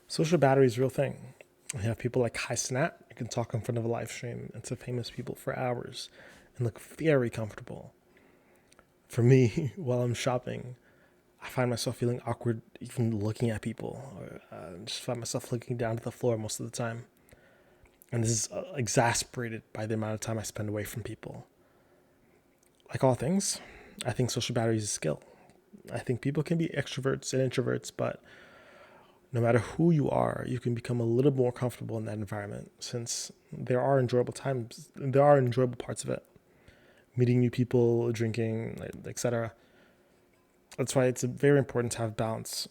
Social battery is a real thing. You have people like High Snap. You can talk in front of a live stream and to famous people for hours and look very comfortable. For me, while I'm shopping, I find myself feeling awkward even looking at people, or just find myself looking down at the floor most of the time. And this is exasperated by the amount of time I spend away from people. Like all things, I think social battery is a skill. I think people can be extroverts and introverts, but no matter who you are, you can become a little more comfortable in that environment since there are enjoyable parts of it. Meeting new people, drinking, etc. That's why it's very important to have balance.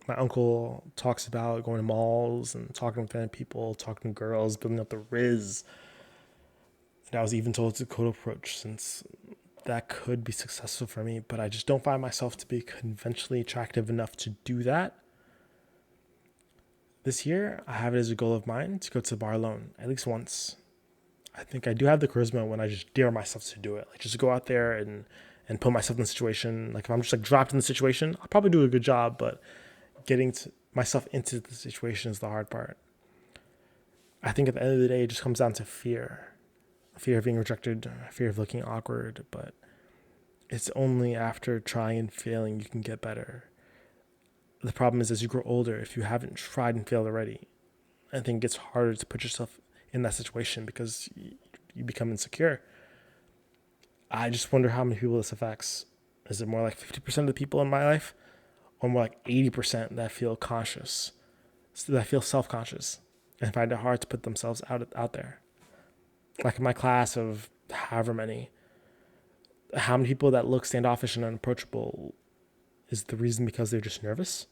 My uncle talks about going to malls and talking with random people, talking to girls, building up the riz. And I was even told it's a code approach since that could be successful for me, but I just don't find myself to be conventionally attractive enough to do that. This year, I have it as a goal of mine to go to the bar alone at least once. I think I do have the charisma when I just dare myself to do it. Like just go out there and put myself in the situation. Like if I'm just like dropped in the situation, I'll probably do a good job, but myself into the situation is the hard part. I think at the end of the day, it just comes down to fear of being rejected, fear of looking awkward. But it's only after trying and failing you can get better. The problem is as you grow older, if you haven't tried and failed already, I think it gets harder to put yourself in that situation because you become insecure. I just wonder how many people this affects. Is it more like 50% of the people in my life, or more like 80% that feel conscious, that feel self conscious, and find it hard to put themselves out there? Like in my class of however many, how many people that look standoffish and unapproachable is the reason because they're just nervous?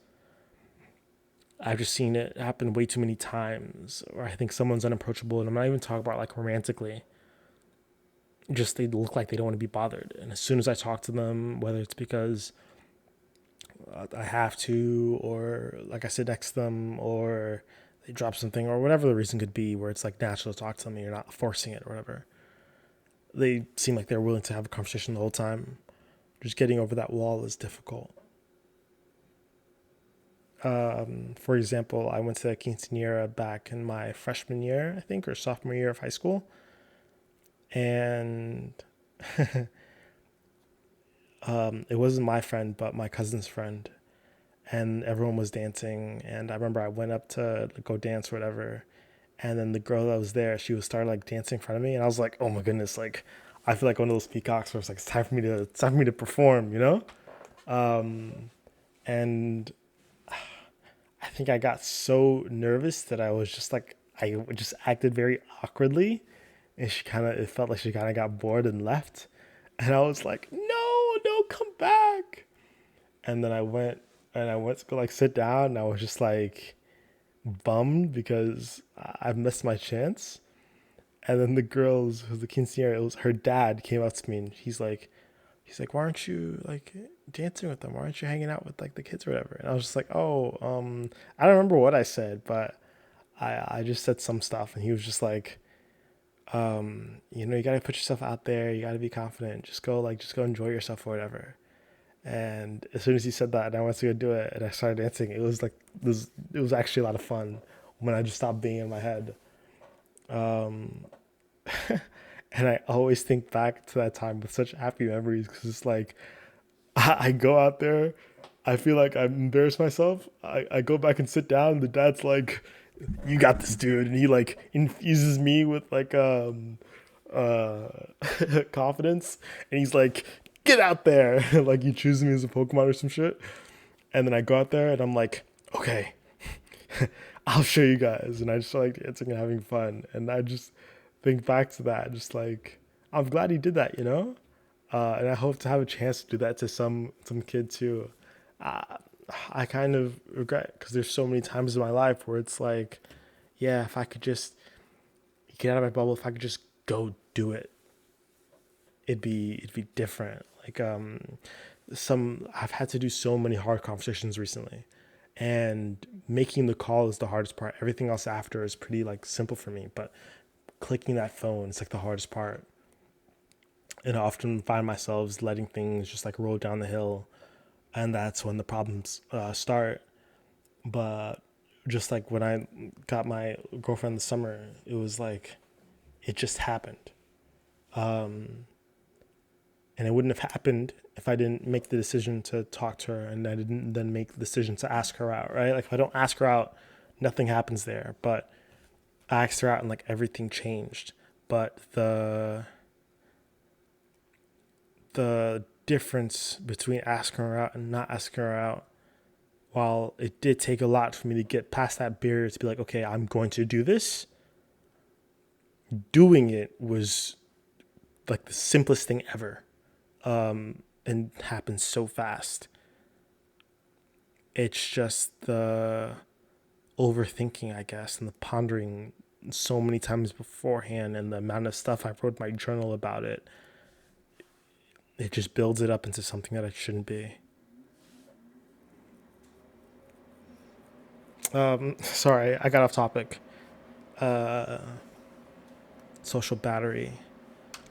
I've just seen it happen way too many times, or I think someone's unapproachable, and I'm not even talking about like romantically. Just they look like they don't want to be bothered, and as soon as I talk to them, whether it's because I have to, or like I sit next to them, or they drop something, or whatever the reason could be, where it's like natural to talk to them, and you're not forcing it or whatever. They seem like they're willing to have a conversation the whole time. Just getting over that wall is difficult. For example, I went to a quinceanera back in my freshman year, I think, or sophomore year of high school, and it wasn't my friend, but my cousin's friend, and everyone was dancing. And I remember I went up to like, go dance or whatever, and then the girl that was there, she was started like dancing in front of me, and I was like, oh my goodness, like I feel like one of those peacocks where it's like it's time for me to perform, you know. And I think I got so nervous that I was just like I just acted very awkwardly, and it felt like she kind of got bored and left, and I was like, no, come back. And then I went to go like sit down, and I was just like bummed because I missed my chance. And then the girls, who's the quinceanera, it was her dad came up to me, and he's like, why aren't you like dancing with them? Why aren't you hanging out with like the kids or whatever? And I was just like, oh, I don't remember what I said, but I just said some stuff, and he was just like, you gotta put yourself out there, you gotta be confident, just go enjoy yourself or whatever. And as soon as he said that, and I went to go do it, and I started dancing, it was actually a lot of fun when I just stopped being in my head. And I always think back to that time with such happy memories because it's like I go out there, I feel like I embarrassed myself. I go back and sit down. And the dad's like, "You got this, dude," and he like infuses me with like uh confidence, and he's like, "Get out there!" Like he chooses me as a Pokemon or some shit. And then I go out there and I'm like, "Okay, I'll show you guys," and I just like dancing and having fun. And I just think back to that, just like I'm glad he did that, you know. And I hope to have a chance to do that to some kid too. Uh, I kind of regret because there's so many times in my life where it's like, yeah, if I could just get out of my bubble, if I could just go do it, it'd be different. Like some I've had to do so many hard conversations recently, and making the call is the hardest part. Everything else after is pretty like simple for me, but clicking that phone is like the hardest part. And I often find myself letting things just like roll down the hill, and that's when the problems start. But just like when I got my girlfriend this summer, it was like it just happened. Um, and it wouldn't have happened if I didn't make the decision to talk to her and I didn't then make the decision to ask her out, right? Like if I don't ask her out, nothing happens there. But I asked her out and like everything changed. But the difference between asking her out and not asking her out, while it did take a lot for me to get past that barrier to be like, okay, I'm going to do this, doing it was like the simplest thing ever, and happened so fast. It's just the overthinking, I guess, and the pondering so many times beforehand and the amount of stuff I wrote in my journal about it. It just builds it up into something that it shouldn't be. Sorry, I got off topic. Uh, Social battery.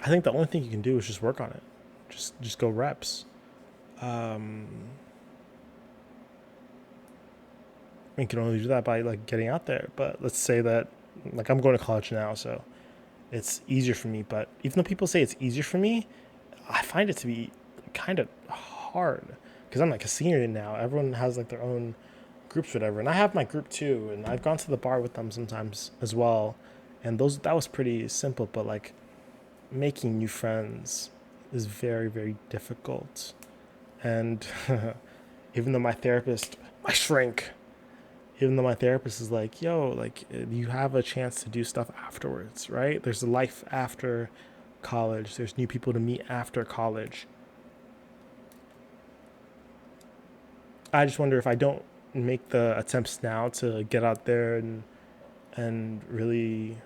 I think the only thing you can do is just work on it. Just go reps. Um, you can only do that by like getting out there. But let's say that like I'm going to college now, so it's easier for me. But even though people say it's easier for me, I find it to be kind of hard because I'm like a senior now. Everyone has like their own groups, whatever, and I have my group too. And I've gone to the bar with them sometimes as well, and those that was pretty simple. But like making new friends is very very difficult, and even though my shrink, even though my therapist is like, yo, like you have a chance to do stuff afterwards, right? There's a life after college. There's new people to meet after college. I just wonder if I don't make the attempts now to get out there and really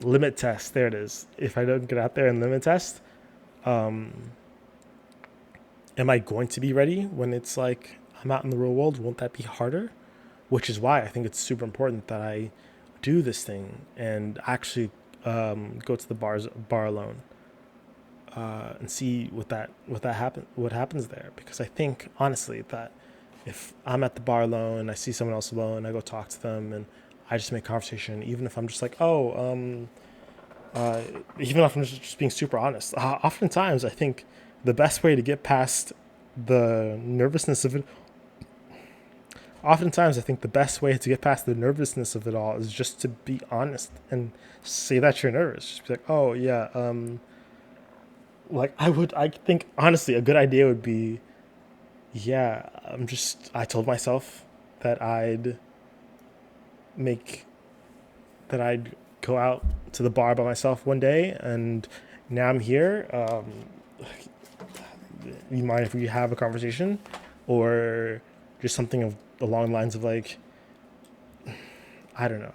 limit test. There it is. If I don't get out there and limit test, um, am I going to be ready when it's like I'm out in the real world? Won't that be harder? Which is why I think it's super important that I do this thing and actually go to the bar alone, and see what happens there. Because I think honestly that if I'm at the bar alone and I see someone else alone, I go talk to them and I just make conversation, even if I'm just like, uh, even if I'm just being super honest. Oftentimes, I think the best way to get past the nervousness of it oftentimes I think the best way to get past the nervousness of it all is just to be honest and say that you're nervous. Just be like, oh yeah, like I think honestly a good idea would be, yeah, I told myself that make I'd go out to the bar by myself one day, and now I'm here. You mind if we have a conversation, or just something along the lines of like, I don't know.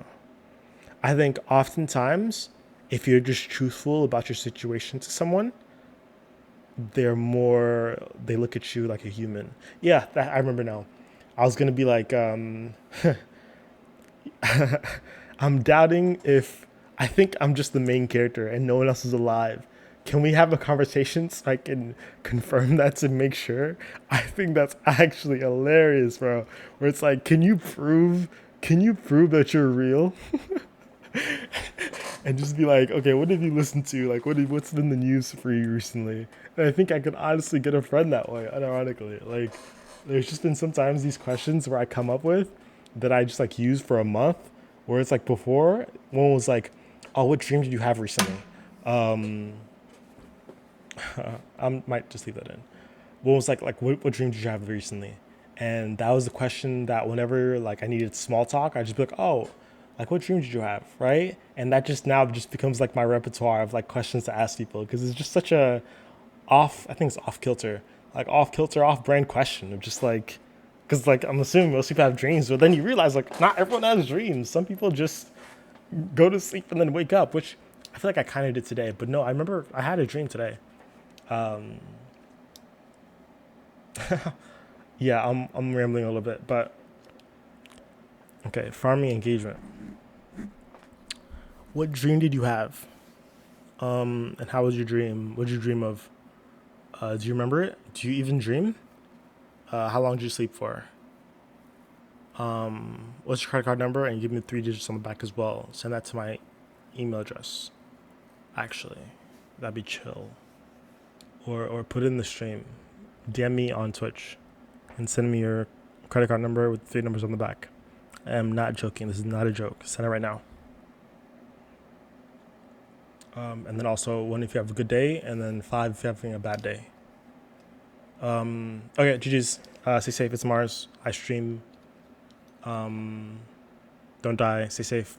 I think oftentimes, if you're just truthful about your situation to someone, they look at you like a human. Yeah, I remember now. I was gonna be like, I'm doubting if I think I'm just the main character and no one else is alive. Can we have a conversation so I can confirm that to make sure? I think that's actually hilarious, bro. Where it's like, can you prove that you're real? And just be like, okay, what have you listened to? Like, what's been the news for you recently? And I think I could honestly get a friend that way, unironically. Like, there's just been sometimes these questions where I come up with that I just like use for a month, where it's like before, one was like, oh, what dream did you have recently? Um, I might just leave that in. One was like what dream did you have recently? And that was the question that whenever like I needed small talk, I just be like, oh, like what dream did you have, right? And that just now just becomes like my repertoire of like questions to ask people because it's just such a I think it's off kilter, off brand question of just like, because like I'm assuming most people have dreams, but then you realize like not everyone has dreams. Some people just go to sleep and then wake up, which I feel like I kind of did today. But no, I remember I had a dream today. Um, yeah, I'm rambling a little bit, but okay, farming engagement. What dream did you have? And how was your dream? What did you dream of? Do you remember it? Do you even dream? How long did you sleep for? What's your credit card number? And give me 3 digits on the back as well. Send that to my email address. Actually, that'd be chill. Or put it in the stream. DM me on Twitch and send me your credit card number with 3 numbers on the back. I am not joking. This is not a joke. Send it right now. And then also 1 if you have a good day, and then 5 if you're having a bad day. Okay, GG's. Stay safe. It's Mars. I stream. Don't die. Stay safe.